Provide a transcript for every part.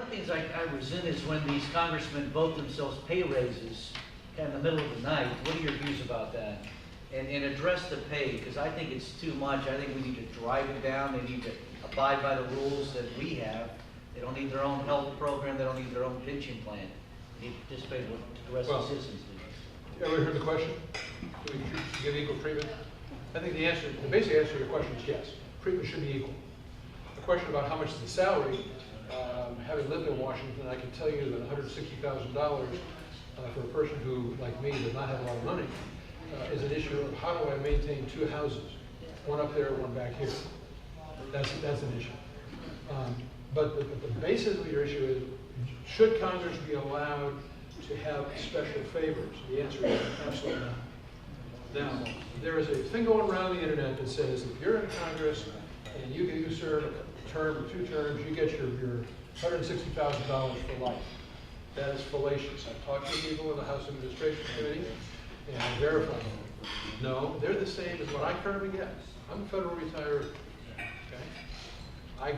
of the things I resent is when these congressmen vote themselves pay raises in the middle of the night. What are your views about that? And address the pay, because I think it's too much. I think we need to drive it down. They need to abide by the rules that we have. They don't need their own health program. They don't need their own pension plan. They need to participate with the rest of the citizens do. Everybody heard the question? Do we give equal treatment? I think the basic answer to your question is yes. Treatment should be equal. The question about how much is the salary, having lived in Washington, I can tell you that $160,000 for a person who, like me, does not have a lot of money, is an issue of how do I maintain two houses, one up there, one back here. That's an issue. But the basis of your issue is, should Congress be allowed to have special favors? The answer is absolutely not. Now, there is a thing going around the internet that says if you're in Congress and you serve a term or 2 terms, you get your $160,000 for life. That is fallacious. I've talked to people in the House Administration Committee and I verified them. No, they're the same as what I currently get. I'm a federal retiree. Okay? I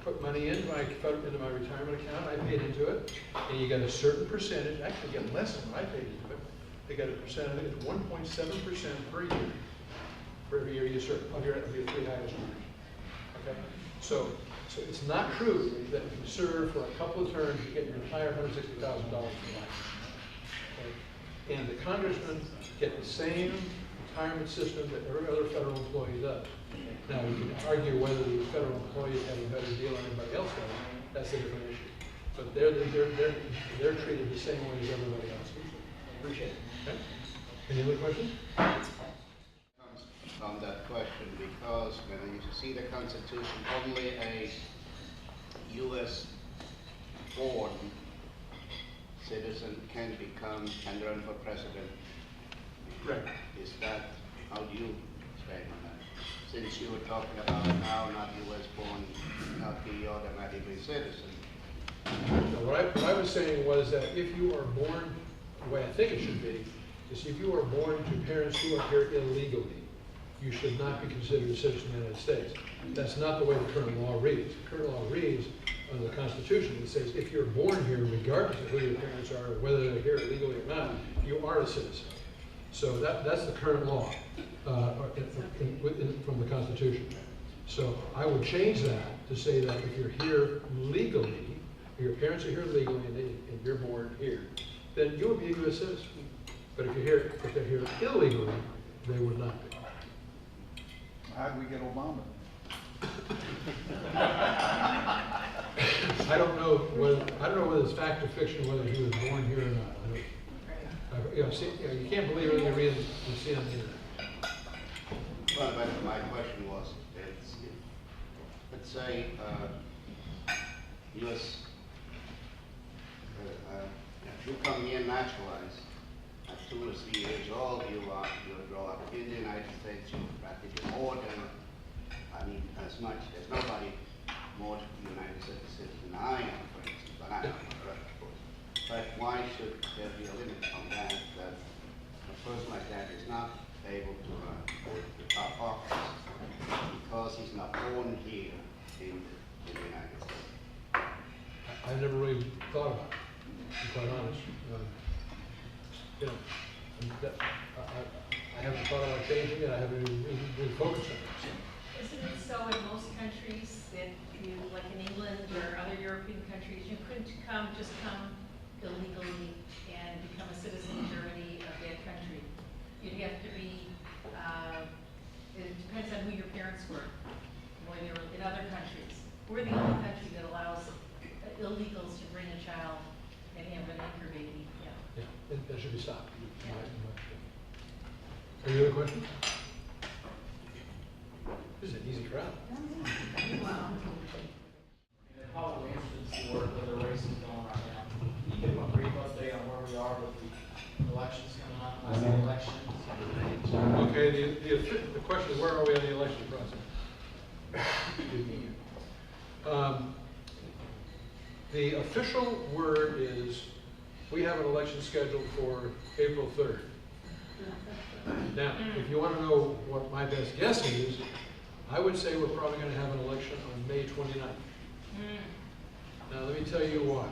put money into my retirement account, I paid into it, and you get a certain percentage, actually get less than what I paid into it. They get a percentage, it's 1.7% per year for every year you serve of your 3 highest earners. Okay? So it's not true that if you serve for a couple of terms, you get your entire $160,000 for life. Okay? And the congressmen get the same retirement system that every other federal employee does. Now, you can argue whether the federal employees have a better deal than anybody else does. That's a different issue. But they're treated the same way as everybody else. Appreciate it. Okay? Any other questions? On that question, because when you see the Constitution, only a U.S. born citizen can run for president. Right. Is that, how do you stand on that? Since you were talking about now not U.S. born, not be automatically citizen. No, what I was saying was that if you are born, the way I think it should be, is if you are born to parents who are here illegally, you should not be considered a citizen of the United States. That's not the way the current law reads. The current law reads under the Constitution. It says if you're born here, regardless of who your parents are, or whether they're here illegally or not, you are a citizen. So that's the current law from the Constitution. So I would change that to say that if you're here legally, your parents are here legally and you're born here, then you would be a U.S. citizen. But if they're here illegally, they would not be. How do we get Obama? I don't know whether it's fact or fiction whether he was born here or not. You can't believe everything you read and see on the internet. Well, but my question was, let's say U.S. You come here naturalized at 2 or 3 years old, you grow up in the United States, you practically more than, as much, there's nobody more United States citizen than I am, for instance, but I am, of course. But why should there be a limit on that a person like that is not able to run the top office because he's not born here in the United States? I've never really thought about it, to be quite honest. I haven't thought about changing it. I haven't really focused on it. So. Isn't it so in most countries that you, like in England or other European countries, you couldn't just come illegally and become a citizen in Germany of that country? You'd have to be, it depends on who your parents were when they were in other countries. We're the only country that allows illegals to bring a child and have an anchor baby. Yeah, that should be stopped. Yeah. Any other questions? This is an easy crowd. Wow. How instance for the races going right now? Can you give a brief update on where we are with the elections coming up, last elections? Okay, the question is where are we in the election process? The official word is we have an election scheduled for April 3rd. Now, if you want to know what my best guess is, I would say we're probably going to have an election on May 29th. Now, let me tell you why.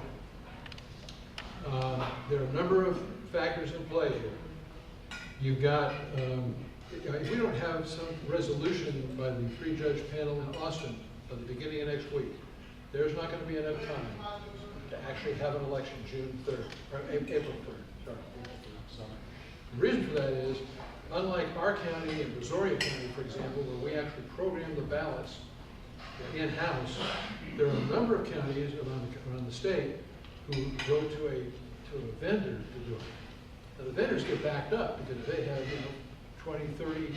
There are a number of factors in play here. You've got, if we don't have some resolution by the three-judge panel in Austin at the beginning of next week, there's not going to be enough time to actually have an election June 3rd, or April 3rd. Sorry, April 3rd. Sorry. The reason for that is, unlike our county and Brazoria County, for example, where we actually program the ballots in-house, there are a number of counties around the state who go to a vendor to do it. Now, the vendors get backed up because if they have, 20, 30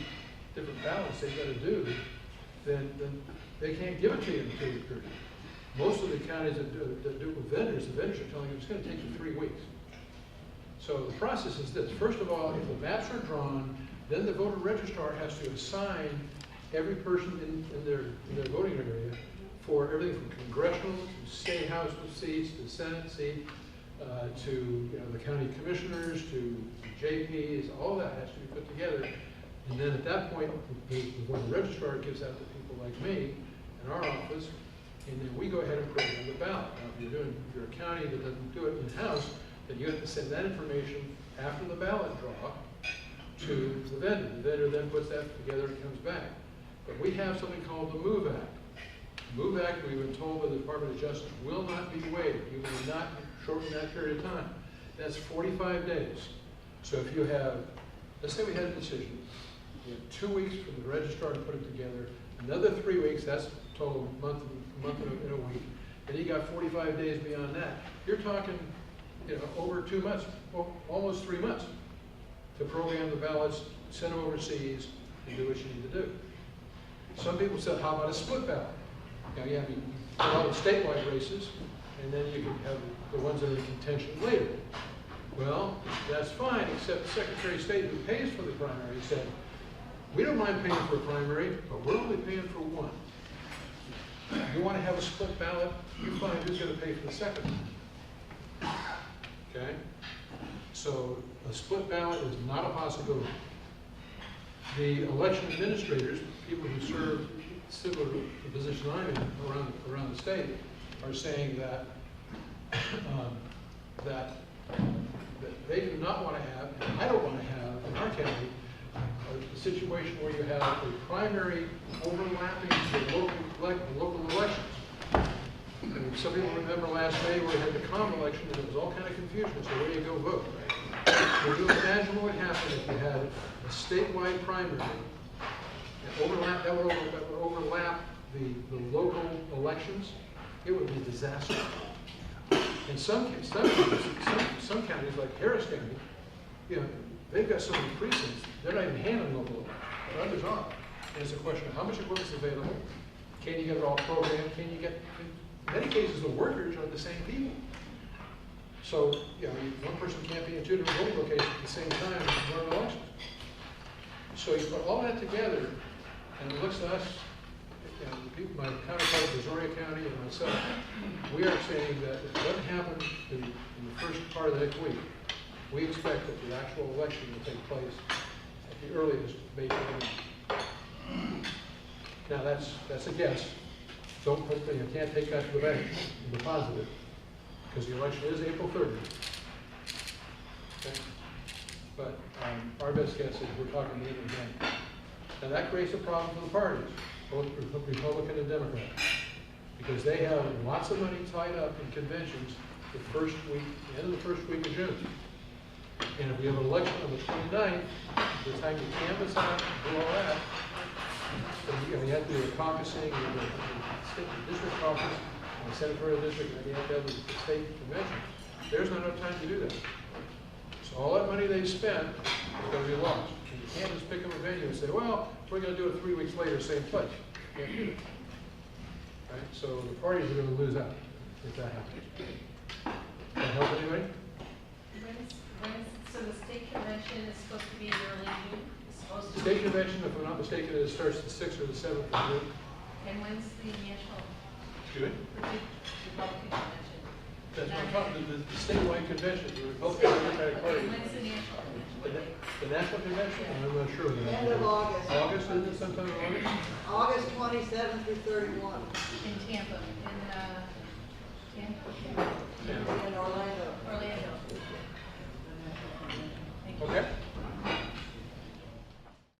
different ballots they've got to do, then they can't give it to you in 2 or 3. Most of the counties that do it with vendors, the vendors are telling you it's going to take you 3 weeks. So the process is this. First of all, if the maps are drawn, then the voter registrar has to assign every person in their voting area for everything from congressional to state house seats to Senate seat to the county commissioners to JPs. All that has to be put together. And then at that point, the voter registrar gives that to people like me in our office, and then we go ahead and program the ballot. Now, if you're a county that doesn't do it in-house, then you have to send that information after the ballot draw to the vendor. The vendor then puts that together and comes back. But we have something called the MOVE Act. The MOVE Act, we've been told by the Department of Justice, will not be waived. You will not shorten that period of time. That's 45 days. So if you have, let's say we had a decision, you have 2 weeks for the registrar to put it together, another 3 weeks, that's a total month and a week, and you got 45 days beyond that. You're talking, over 2 months, well, almost 3 months to program the ballots, send them overseas, and do what you need to do. Some people said, how about a split ballot? You have all the statewide races, and then you can have the ones that are in contention later. Well, that's fine, except the Secretary of State who pays for the primary said, we don't mind paying for a primary, but we're only paying for one. You want to have a split ballot, you find who's going to pay for the second one. Okay? So a split ballot is not a possibility. The election administrators, people who serve similar to the position I'm in around the state, are saying that that they do not want to have, and I don't want to have in our county, a situation where you have a primary overlapping the local elections. And some people remember last May where we had the common election and it was all kind of confusion, so where do you go vote? Can you imagine what would happen if you had a statewide primary that would overlap the local elections? It would be a disaster. In some counties, like Harris County, they've got so many precincts, they're not even handling local elections, but others are. And it's a question of how much equipment is available, can you get it all programmed, can you get, in many cases, the workers are the same people. So, one person can't be in 2 different voting locations at the same time in one election. So you put all that together, and it looks to us, my counterpart in Brazoria County and myself, we are saying that if it doesn't happen in the first part of the next week, we expect that the actual election will take place at the earliest May 29th. Now that's a guess. Don't put you can't take that to the bank and deposit it, because the election is April 30th. Okay? But our best guess is we're talking the end of May. Now that creates a problem for the parties, both Republican and Democrat, because they have lots of money tied up in conventions the end of the first week of June. And if we have an election on the 29th, by the time you canvass out and do all that, then you have to do a caucusing, the district caucus, and the senatorial district, and then you have to have the state convention. There's not enough time to do that. So all that money they've spent is going to be lost. And you can't just pick up a venue and say, well, we're going to do it 3 weeks later, same place. You can't do that. Right? So the parties are going to lose out if that happens. Does that help anybody? So the state convention is supposed to be in early June? The state convention, if I'm not mistaken, it starts the 6th or the 7th of June. And when's the national, Good. Republican convention? That's what I'm talking about, the statewide convention, the Republican and Democratic Party. And when's the national convention? The national convention, I'm not sure. End of August. August, is it sometime in August? August 27th through 31. In Tampa, in Orlando. Thank you. Okay?